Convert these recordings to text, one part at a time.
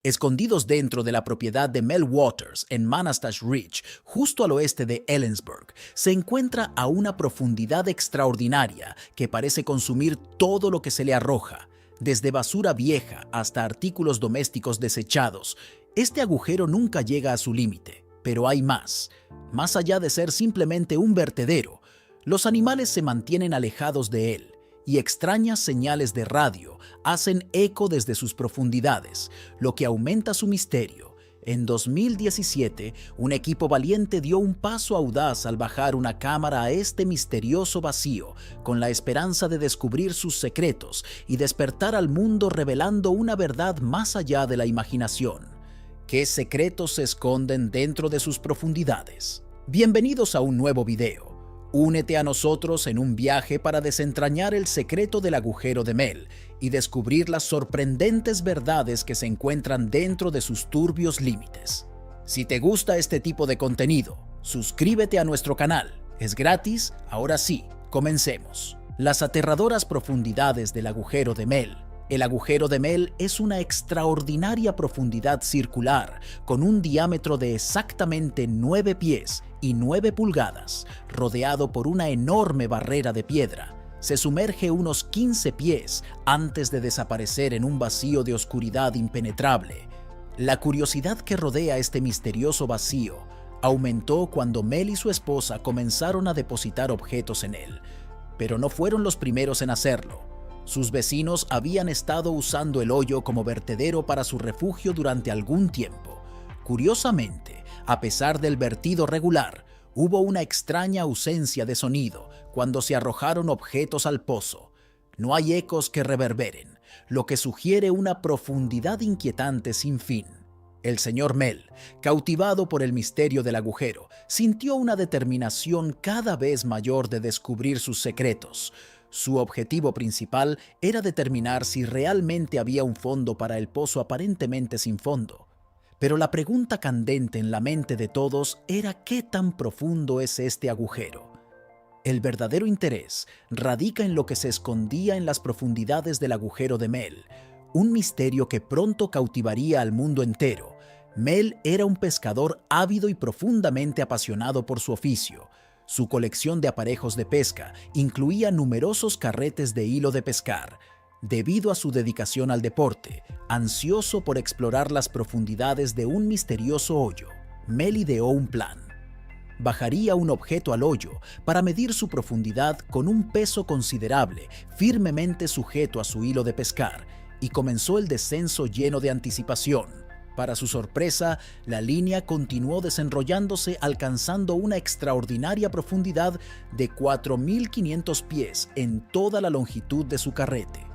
Escondidos dentro de la propiedad de Mel Waters en Manastash Ridge, justo al oeste de Ellensburg, se encuentra a una profundidad extraordinaria que parece consumir todo lo que se le arroja, desde basura vieja hasta artículos domésticos desechados. Este agujero nunca llega a su límite, pero hay más. Más allá de ser simplemente un vertedero, los animales se mantienen alejados de él, y extrañas señales de radio hacen eco desde sus profundidades, lo que aumenta su misterio. En 2017, un equipo valiente dio un paso audaz al bajar una cámara a este misterioso vacío, con la esperanza de descubrir sus secretos y despertar al mundo revelando una verdad más allá de la imaginación. ¿Qué secretos se esconden dentro de sus profundidades? Bienvenidos a un nuevo video. Únete a nosotros en un viaje para desentrañar el secreto del agujero de Mel y descubrir las sorprendentes verdades que se encuentran dentro de sus turbios límites. Si te gusta este tipo de contenido, suscríbete a nuestro canal. Es gratis. Ahora sí, comencemos. Las aterradoras profundidades del agujero de Mel. El agujero de Mel es una extraordinaria profundidad circular con un diámetro de exactamente 9 pies y 9 pulgadas, rodeado por una enorme barrera de piedra. Se sumerge unos 15 pies antes de desaparecer en un vacío de oscuridad impenetrable. La curiosidad que rodea este misterioso vacío aumentó cuando Mel y su esposa comenzaron a depositar objetos en él, pero no fueron los primeros en hacerlo. Sus vecinos habían estado usando el hoyo como vertedero para su refugio durante algún tiempo. Curiosamente, a pesar del vertido regular, hubo una extraña ausencia de sonido cuando se arrojaron objetos al pozo. No hay ecos que reverberen, lo que sugiere una profundidad inquietante sin fin. El señor Mel, cautivado por el misterio del agujero, sintió una determinación cada vez mayor de descubrir sus secretos. Su objetivo principal era determinar si realmente había un fondo para el pozo aparentemente sin fondo. Pero la pregunta candente en la mente de todos era ¿qué tan profundo es este agujero? El verdadero interés radica en lo que se escondía en las profundidades del agujero de Mel, un misterio que pronto cautivaría al mundo entero. Mel era un pescador ávido y profundamente apasionado por su oficio. Su colección de aparejos de pesca incluía numerosos carretes de hilo de pescar. Debido a su dedicación al deporte, ansioso por explorar las profundidades de un misterioso hoyo, Mel ideó un plan. Bajaría un objeto al hoyo para medir su profundidad con un peso considerable, firmemente sujeto a su hilo de pescar, y comenzó el descenso lleno de anticipación. Para su sorpresa, la línea continuó desenrollándose alcanzando una extraordinaria profundidad de 4.500 pies en toda la longitud de su carrete.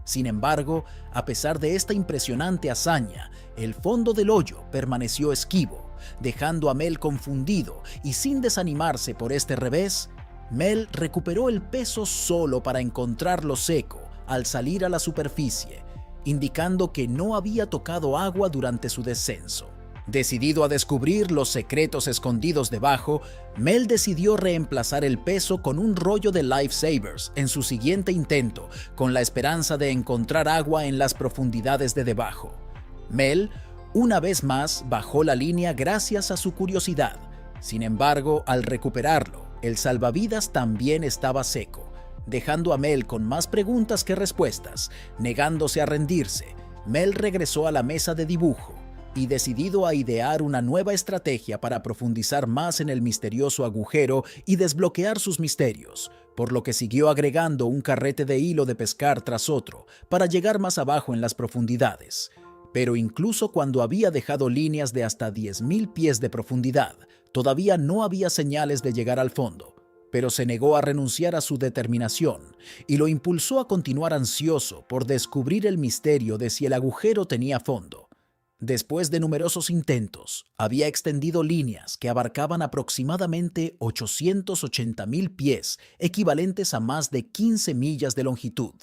Sin embargo, a pesar de esta impresionante hazaña, el fondo del hoyo permaneció esquivo, dejando a Mel confundido y sin desanimarse por este revés. Mel recuperó el peso solo para encontrarlo seco al salir a la superficie, indicando que no había tocado agua durante su descenso. Decidido a descubrir los secretos escondidos debajo, Mel decidió reemplazar el peso con un rollo de lifesavers en su siguiente intento, con la esperanza de encontrar agua en las profundidades de debajo. Mel, una vez más, bajó la línea gracias a su curiosidad. Sin embargo, al recuperarlo, el salvavidas también estaba seco, dejando a Mel con más preguntas que respuestas. Negándose a rendirse, Mel regresó a la mesa de dibujo y, decidido a idear una nueva estrategia para profundizar más en el misterioso agujero y desbloquear sus misterios, por lo que siguió agregando un carrete de hilo de pescar tras otro para llegar más abajo en las profundidades. Pero incluso cuando había dejado líneas de hasta 10.000 pies de profundidad, todavía no había señales de llegar al fondo. Pero se negó a renunciar a su determinación y lo impulsó a continuar ansioso por descubrir el misterio de si el agujero tenía fondo. Después de numerosos intentos, había extendido líneas que abarcaban aproximadamente 880.000 pies, equivalentes a más de 15 millas de longitud.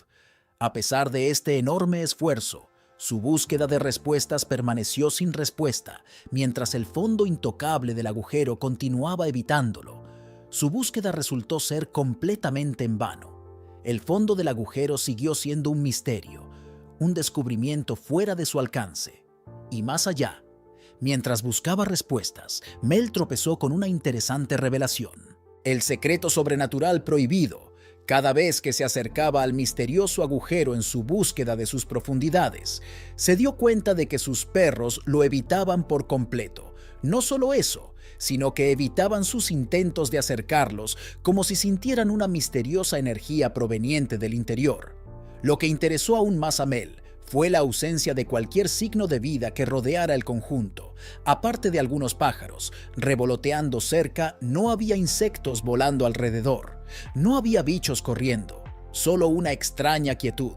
A pesar de este enorme esfuerzo, su búsqueda de respuestas permaneció sin respuesta, mientras el fondo intocable del agujero continuaba evitándolo. Su búsqueda resultó ser completamente en vano. El fondo del agujero siguió siendo un misterio, un descubrimiento fuera de su alcance. y más allá. Mientras buscaba respuestas, Mel tropezó con una interesante revelación. El secreto sobrenatural prohibido. Cada vez que se acercaba al misterioso agujero en su búsqueda de sus profundidades, se dio cuenta de que sus perros lo evitaban por completo. No solo eso, sino que evitaban sus intentos de acercarlos como si sintieran una misteriosa energía proveniente del interior. Lo que interesó aún más a Mel fue la ausencia de cualquier signo de vida que rodeara el conjunto. Aparte de algunos pájaros revoloteando cerca, no había insectos volando alrededor. No había bichos corriendo, solo una extraña quietud.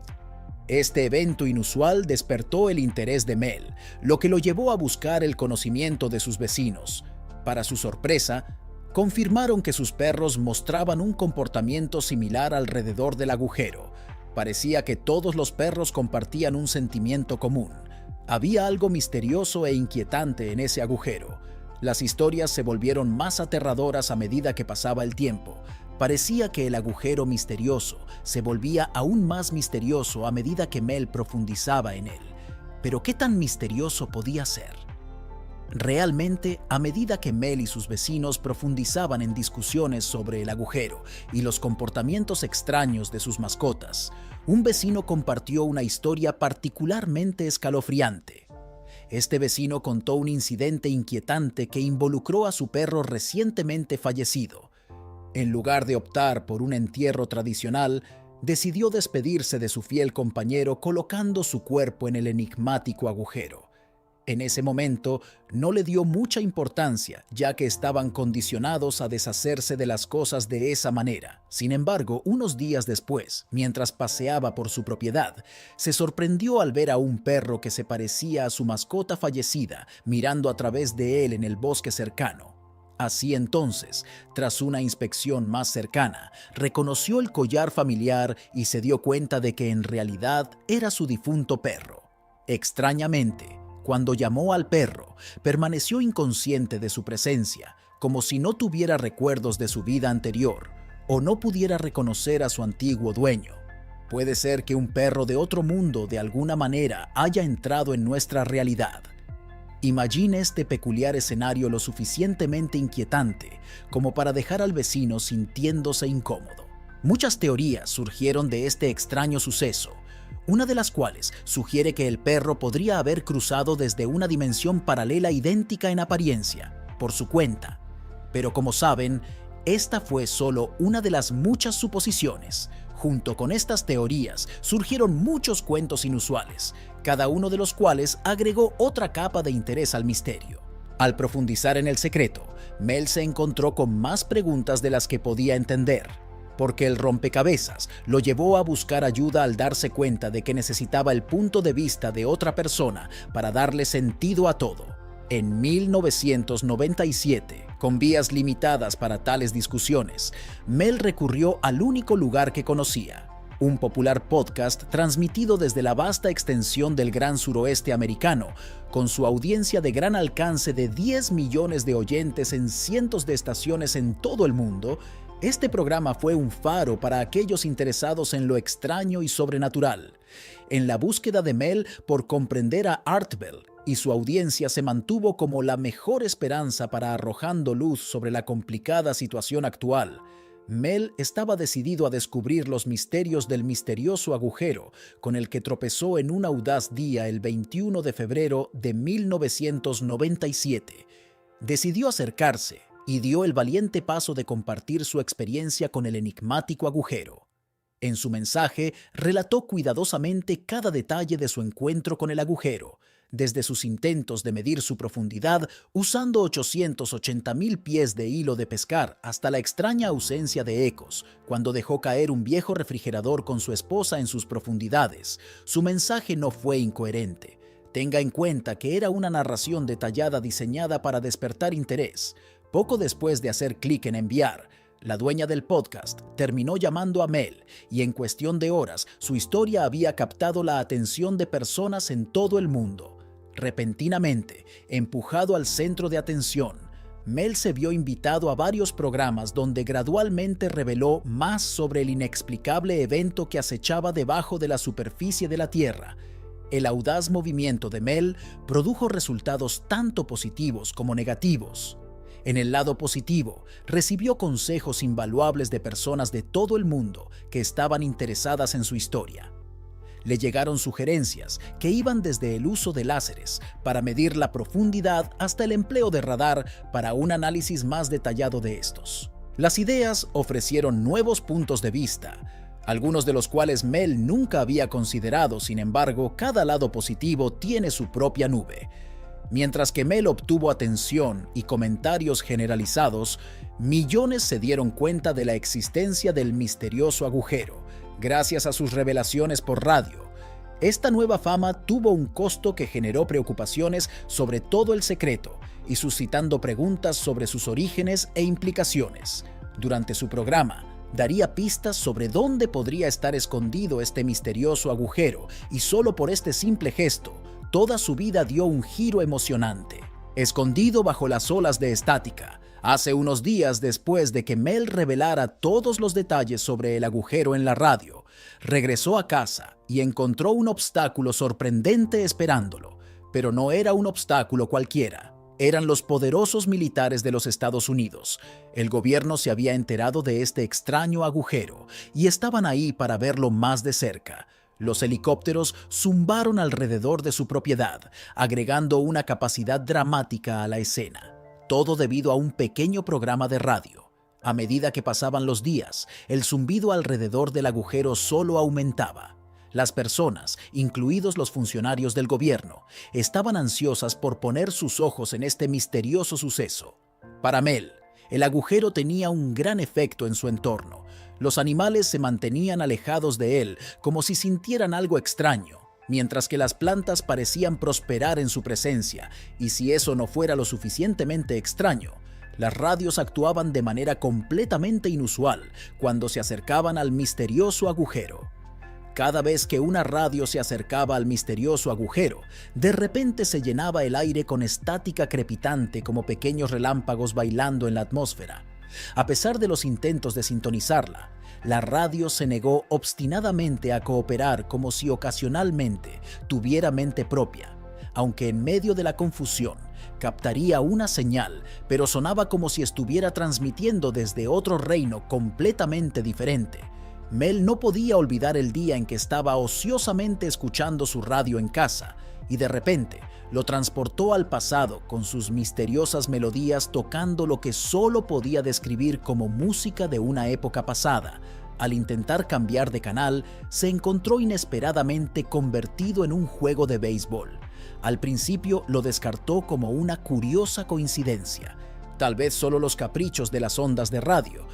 Este evento inusual despertó el interés de Mel, lo que lo llevó a buscar el conocimiento de sus vecinos. Para su sorpresa, confirmaron que sus perros mostraban un comportamiento similar alrededor del agujero. Parecía que todos los perros compartían un sentimiento común. Había algo misterioso e inquietante en ese agujero. Las historias se volvieron más aterradoras a medida que pasaba el tiempo. Parecía que el agujero misterioso se volvía aún más misterioso a medida que Mel profundizaba en él. Pero ¿qué tan misterioso podía ser? Realmente, a medida que Mel y sus vecinos profundizaban en discusiones sobre el agujero y los comportamientos extraños de sus mascotas, un vecino compartió una historia particularmente escalofriante. Este vecino contó un incidente inquietante que involucró a su perro recientemente fallecido. En lugar de optar por un entierro tradicional, decidió despedirse de su fiel compañero colocando su cuerpo en el enigmático agujero. En ese momento no le dio mucha importancia, ya que estaban condicionados a deshacerse de las cosas de esa manera. Sin embargo, unos días después, mientras paseaba por su propiedad, se sorprendió al ver a un perro que se parecía a su mascota fallecida mirando a través de él en el bosque cercano. Así entonces, tras una inspección más cercana, reconoció el collar familiar y se dio cuenta de que en realidad era su difunto perro. Extrañamente, cuando llamó al perro, permaneció inconsciente de su presencia, como si no tuviera recuerdos de su vida anterior o no pudiera reconocer a su antiguo dueño. Puede ser que un perro de otro mundo de alguna manera haya entrado en nuestra realidad. Imagine este peculiar escenario lo suficientemente inquietante como para dejar al vecino sintiéndose incómodo. Muchas teorías surgieron de este extraño suceso, una de las cuales sugiere que el perro podría haber cruzado desde una dimensión paralela idéntica en apariencia, por su cuenta. Pero como saben, esta fue solo una de las muchas suposiciones. Junto con estas teorías surgieron muchos cuentos inusuales, cada uno de los cuales agregó otra capa de interés al misterio. Al profundizar en el secreto, Mel se encontró con más preguntas de las que podía entender, porque el rompecabezas lo llevó a buscar ayuda al darse cuenta de que necesitaba el punto de vista de otra persona para darle sentido a todo. En 1997, con vías limitadas para tales discusiones, Mel recurrió al único lugar que conocía, un popular podcast transmitido desde la vasta extensión del gran suroeste americano, con su audiencia de gran alcance de 10 millones de oyentes en cientos de estaciones en todo el mundo. Este programa fue un faro para aquellos interesados en lo extraño y sobrenatural. En la búsqueda de Mel por comprender a Art Bell y su audiencia se mantuvo como la mejor esperanza para arrojando luz sobre la complicada situación actual. Mel estaba decidido a descubrir los misterios del misterioso agujero con el que tropezó en un audaz día el 21 de febrero de 1997. Decidió acercarse y dio el valiente paso de compartir su experiencia con el enigmático agujero. En su mensaje, relató cuidadosamente cada detalle de su encuentro con el agujero, desde sus intentos de medir su profundidad usando 880,000 pies de hilo de pescar hasta la extraña ausencia de ecos cuando dejó caer un viejo refrigerador con su esposa en sus profundidades. Su mensaje no fue incoherente. Tenga en cuenta que era una narración detallada diseñada para despertar interés. Poco después de hacer clic en enviar, la dueña del podcast terminó llamando a Mel y en cuestión de horas su historia había captado la atención de personas en todo el mundo. Repentinamente, empujado al centro de atención, Mel se vio invitado a varios programas donde gradualmente reveló más sobre el inexplicable evento que acechaba debajo de la superficie de la Tierra. El audaz movimiento de Mel produjo resultados tanto positivos como negativos. En el lado positivo, recibió consejos invaluables de personas de todo el mundo que estaban interesadas en su historia. Le llegaron sugerencias que iban desde el uso de láseres para medir la profundidad hasta el empleo de radar para un análisis más detallado de estos. Las ideas ofrecieron nuevos puntos de vista, algunos de los cuales Mel nunca había considerado. Sin embargo, cada lado positivo tiene su propia nube. Mientras que Mel obtuvo atención y comentarios generalizados, millones se dieron cuenta de la existencia del misterioso agujero, gracias a sus revelaciones por radio. Esta nueva fama tuvo un costo que generó preocupaciones sobre todo el secreto y suscitando preguntas sobre sus orígenes e implicaciones. Durante su programa, daría pistas sobre dónde podría estar escondido este misterioso agujero, y solo por este simple gesto, toda su vida dio un giro emocionante. Escondido bajo las olas de estática, hace unos días después de que Mel revelara todos los detalles sobre el agujero en la radio, regresó a casa y encontró un obstáculo sorprendente esperándolo. Pero no era un obstáculo cualquiera. Eran los poderosos militares de los Estados Unidos. El gobierno se había enterado de este extraño agujero y estaban ahí para verlo más de cerca. Los helicópteros zumbaron alrededor de su propiedad, agregando una capacidad dramática a la escena. Todo debido a un pequeño programa de radio. A medida que pasaban los días, el zumbido alrededor del agujero solo aumentaba. Las personas, incluidos los funcionarios del gobierno, estaban ansiosas por poner sus ojos en este misterioso suceso. Para Mel, el agujero tenía un gran efecto en su entorno. Los animales se mantenían alejados de él como si sintieran algo extraño, mientras que las plantas parecían prosperar en su presencia, y si eso no fuera lo suficientemente extraño, las radios actuaban de manera completamente inusual cuando se acercaban al misterioso agujero. Cada vez que una radio se acercaba al misterioso agujero, de repente se llenaba el aire con estática crepitante como pequeños relámpagos bailando en la atmósfera. A pesar de los intentos de sintonizarla, la radio se negó obstinadamente a cooperar como si ocasionalmente tuviera mente propia. Aunque en medio de la confusión, captaría una señal, pero sonaba como si estuviera transmitiendo desde otro reino completamente diferente. Mel no podía olvidar el día en que estaba ociosamente escuchando su radio en casa y de repente lo transportó al pasado con sus misteriosas melodías tocando lo que solo podía describir como música de una época pasada. Al intentar cambiar de canal, se encontró inesperadamente convertido en un juego de béisbol. Al principio lo descartó como una curiosa coincidencia, tal vez solo los caprichos de las ondas de radio,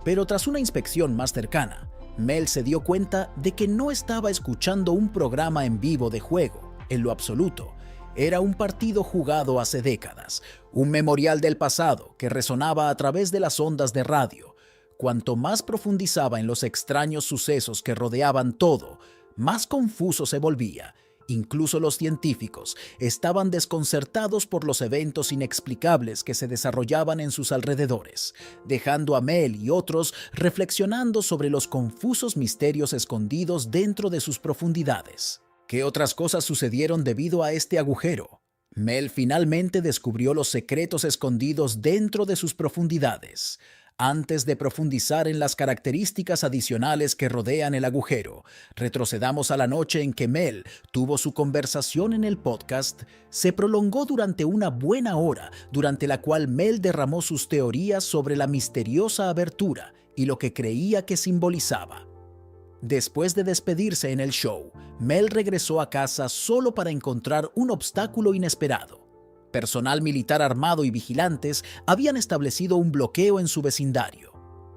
pero tras una inspección más cercana, Mel se dio cuenta de que no estaba escuchando un programa en vivo de juego, en lo absoluto. Era un partido jugado hace décadas, un memorial del pasado que resonaba a través de las ondas de radio. Cuanto más profundizaba en los extraños sucesos que rodeaban todo, más confuso se volvía. Incluso los científicos estaban desconcertados por los eventos inexplicables que se desarrollaban en sus alrededores, dejando a Mel y otros reflexionando sobre los confusos misterios escondidos dentro de sus profundidades. ¿Qué otras cosas sucedieron debido a este agujero? Mel finalmente descubrió los secretos escondidos dentro de sus profundidades. Antes de profundizar en las características adicionales que rodean el agujero, retrocedamos a la noche en que Mel tuvo su conversación en el podcast. Se prolongó durante una buena hora, durante la cual Mel derramó sus teorías sobre la misteriosa abertura y lo que creía que simbolizaba. Después de despedirse en el show, Mel regresó a casa solo para encontrar un obstáculo inesperado. Personal militar armado y vigilantes habían establecido un bloqueo en su vecindario.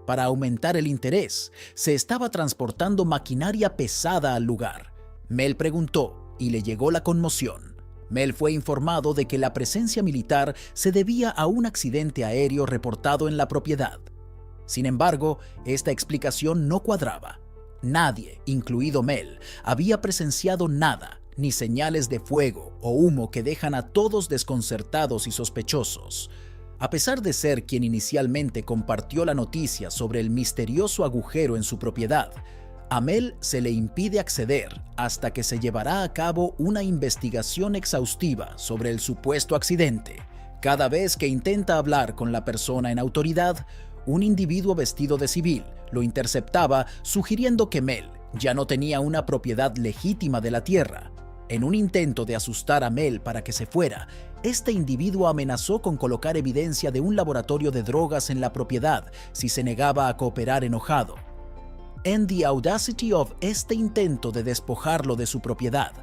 Para aumentar el interés, se estaba transportando maquinaria pesada al lugar. Mel preguntó y le llegó la conmoción. Mel fue informado de que la presencia militar se debía a un accidente aéreo reportado en la propiedad. Sin embargo, esta explicación no cuadraba. Nadie, incluido Mel, había presenciado nada, ni señales de fuego o humo que dejan a todos desconcertados y sospechosos. A pesar de ser quien inicialmente compartió la noticia sobre el misterioso agujero en su propiedad, A Mel se le impide acceder hasta que se llevará a cabo una investigación exhaustiva sobre el supuesto accidente. Cada vez que intenta hablar con la persona en autoridad, un individuo vestido de civil lo interceptaba, sugiriendo que Mel ya no tenía una propiedad legítima de la tierra. En un intento de asustar a Mel para que se fuera, este individuo amenazó con colocar evidencia de un laboratorio de drogas en la propiedad si se negaba a cooperar enojado. En the audacity of este intento de despojarlo de su propiedad,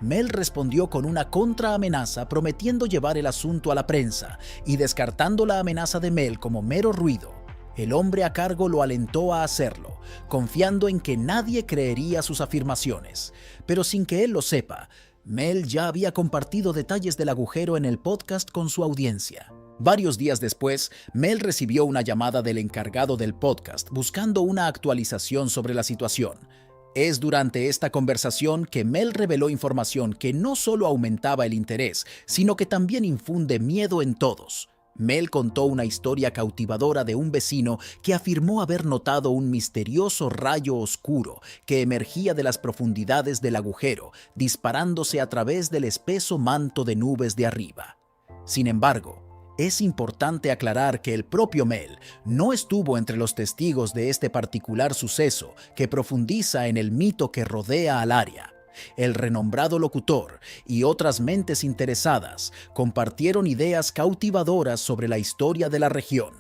Mel respondió con una contraamenaza prometiendo llevar el asunto a la prensa y descartando la amenaza de Mel como mero ruido. El hombre a cargo lo alentó a hacerlo, confiando en que nadie creería sus afirmaciones. Pero sin que él lo sepa, Mel ya había compartido detalles del agujero en el podcast con su audiencia. Varios días después, Mel recibió una llamada del encargado del podcast buscando una actualización sobre la situación. Es durante esta conversación que Mel reveló información que no solo aumentaba el interés, sino que también infunde miedo en todos. Mel contó una historia cautivadora de un vecino que afirmó haber notado un misterioso rayo oscuro que emergía de las profundidades del agujero, disparándose a través del espeso manto de nubes de arriba. Sin embargo, es importante aclarar que el propio Mel no estuvo entre los testigos de este particular suceso que profundiza en el mito que rodea al área. El renombrado locutor y otras mentes interesadas compartieron ideas cautivadoras sobre la historia de la región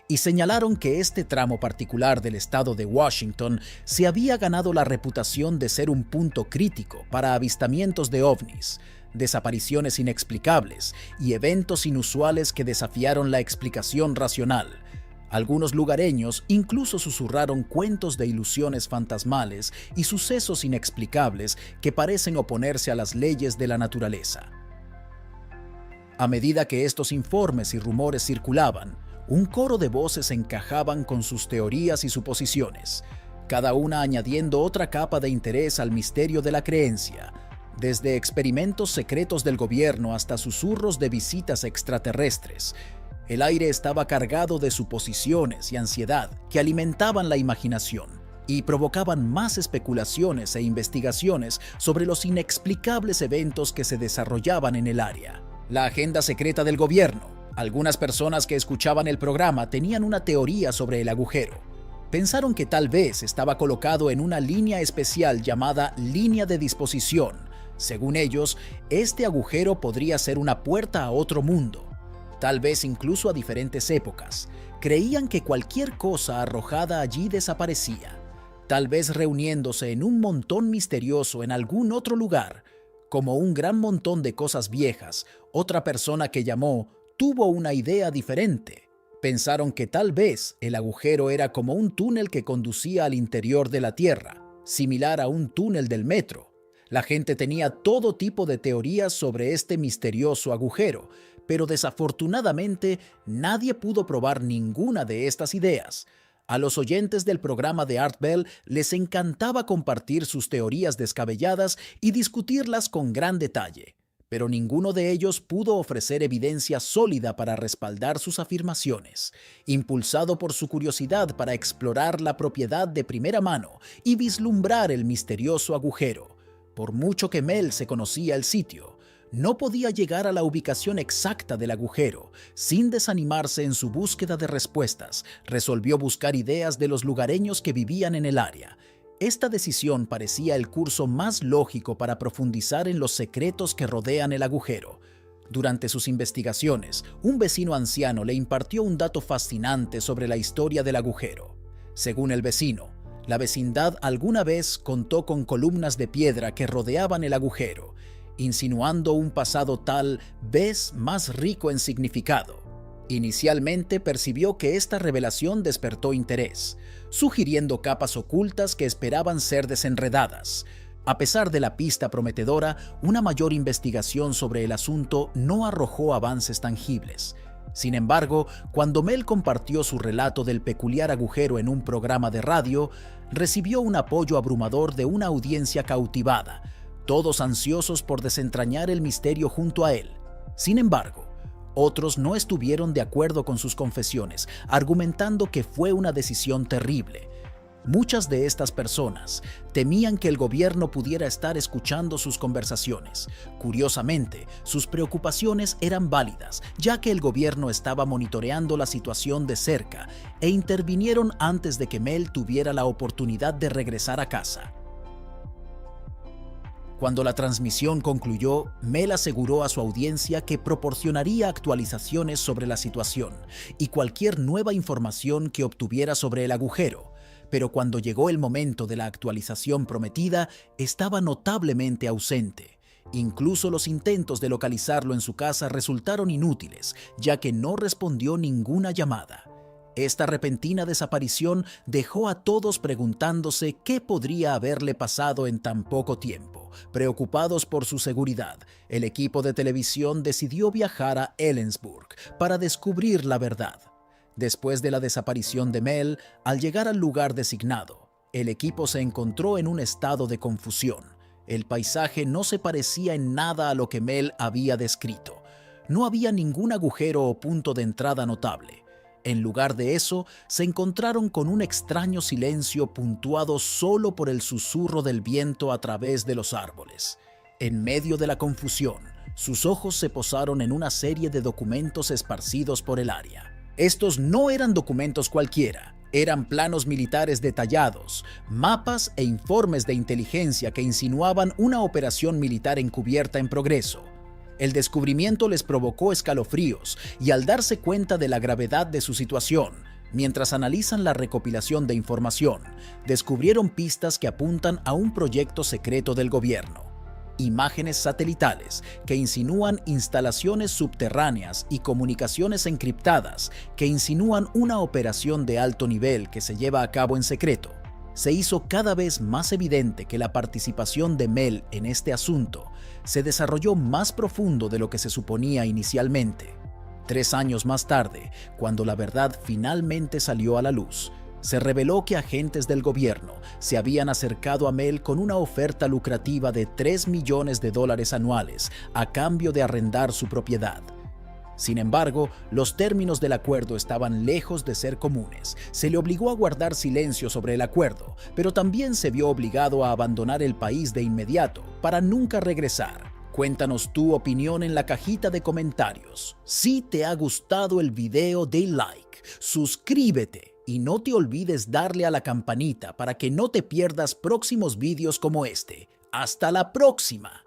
y señalaron que este tramo particular del estado de Washington se había ganado la reputación de ser un punto crítico para avistamientos de ovnis, desapariciones inexplicables y eventos inusuales que desafiaron la explicación racional. Algunos lugareños incluso susurraron cuentos de ilusiones fantasmales y sucesos inexplicables que parecen oponerse a las leyes de la naturaleza. A medida que estos informes y rumores circulaban, un coro de voces encajaban con sus teorías y suposiciones, cada una añadiendo otra capa de interés al misterio de la creencia, desde experimentos secretos del gobierno hasta susurros de visitas extraterrestres. El aire estaba cargado de suposiciones y ansiedad que alimentaban la imaginación y provocaban más especulaciones e investigaciones sobre los inexplicables eventos que se desarrollaban en el área. La agenda secreta del gobierno. Algunas personas que escuchaban el programa tenían una teoría sobre el agujero. Pensaron que tal vez estaba colocado en una línea especial llamada línea de disposición. Según ellos, este agujero podría ser una puerta a otro mundo, tal vez incluso a diferentes épocas. Creían que cualquier cosa arrojada allí desaparecía, tal vez reuniéndose en un montón misterioso en algún otro lugar. Como un gran montón de cosas viejas, otra persona que llamó tuvo una idea diferente. Pensaron que tal vez el agujero era como un túnel que conducía al interior de la Tierra, similar a un túnel del metro. La gente tenía todo tipo de teorías sobre este misterioso agujero, pero desafortunadamente nadie pudo probar ninguna de estas ideas. A los oyentes del programa de Art Bell les encantaba compartir sus teorías descabelladas y discutirlas con gran detalle, pero ninguno de ellos pudo ofrecer evidencia sólida para respaldar sus afirmaciones. Impulsado por su curiosidad para explorar la propiedad de primera mano y vislumbrar el misterioso agujero, por mucho que Mel se conocía el sitio, no podía llegar a la ubicación exacta del agujero. Sin desanimarse en su búsqueda de respuestas, resolvió buscar ideas de los lugareños que vivían en el área. Esta decisión parecía el curso más lógico para profundizar en los secretos que rodean el agujero. Durante sus investigaciones, un vecino anciano le impartió un dato fascinante sobre la historia del agujero. Según el vecino, la vecindad alguna vez contó con columnas de piedra que rodeaban el agujero, insinuando un pasado tal vez más rico en significado. Inicialmente percibió que esta revelación despertó interés, sugiriendo capas ocultas que esperaban ser desenredadas. A pesar de la pista prometedora, una mayor investigación sobre el asunto no arrojó avances tangibles. Sin embargo, cuando Mel compartió su relato del peculiar agujero en un programa de radio, recibió un apoyo abrumador de una audiencia cautivada, todos ansiosos por desentrañar el misterio junto a él. Sin embargo, otros no estuvieron de acuerdo con sus confesiones, argumentando que fue una decisión terrible. Muchas de estas personas temían que el gobierno pudiera estar escuchando sus conversaciones. Curiosamente, sus preocupaciones eran válidas, ya que el gobierno estaba monitoreando la situación de cerca e intervinieron antes de que Mel tuviera la oportunidad de regresar a casa. Cuando la transmisión concluyó, Mel aseguró a su audiencia que proporcionaría actualizaciones sobre la situación y cualquier nueva información que obtuviera sobre el agujero. Pero cuando llegó el momento de la actualización prometida, estaba notablemente ausente. Incluso los intentos de localizarlo en su casa resultaron inútiles, ya que no respondió ninguna llamada. Esta repentina desaparición dejó a todos preguntándose qué podría haberle pasado en tan poco tiempo. Preocupados por su seguridad, el equipo de televisión decidió viajar a Ellensburg para descubrir la verdad. Después de la desaparición de Mel, al llegar al lugar designado, el equipo se encontró en un estado de confusión. El paisaje no se parecía en nada a lo que Mel había descrito. No había ningún agujero o punto de entrada notable. En lugar de eso, se encontraron con un extraño silencio puntuado solo por el susurro del viento a través de los árboles. En medio de la confusión, sus ojos se posaron en una serie de documentos esparcidos por el área. Estos no eran documentos cualquiera, eran planos militares detallados, mapas e informes de inteligencia que insinuaban una operación militar encubierta en progreso. El descubrimiento les provocó escalofríos y al darse cuenta de la gravedad de su situación, mientras analizan la recopilación de información, descubrieron pistas que apuntan a un proyecto secreto del gobierno. Imágenes satelitales que insinúan instalaciones subterráneas y comunicaciones encriptadas que insinúan una operación de alto nivel que se lleva a cabo en secreto. Se hizo cada vez más evidente que la participación de Mel en este asunto se desarrolló más profundo de lo que se suponía inicialmente. 3 años más tarde, cuando la verdad finalmente salió a la luz, se reveló que agentes del gobierno se habían acercado a Mel con una oferta lucrativa de $3 millones anuales a cambio de arrendar su propiedad. Sin embargo, los términos del acuerdo estaban lejos de ser comunes. Se le obligó a guardar silencio sobre el acuerdo, pero también se vio obligado a abandonar el país de inmediato para nunca regresar. Cuéntanos tu opinión en la cajita de comentarios. Si te ha gustado el video, dale like, suscríbete y no te olvides darle a la campanita para que no te pierdas próximos vídeos como este. ¡Hasta la próxima!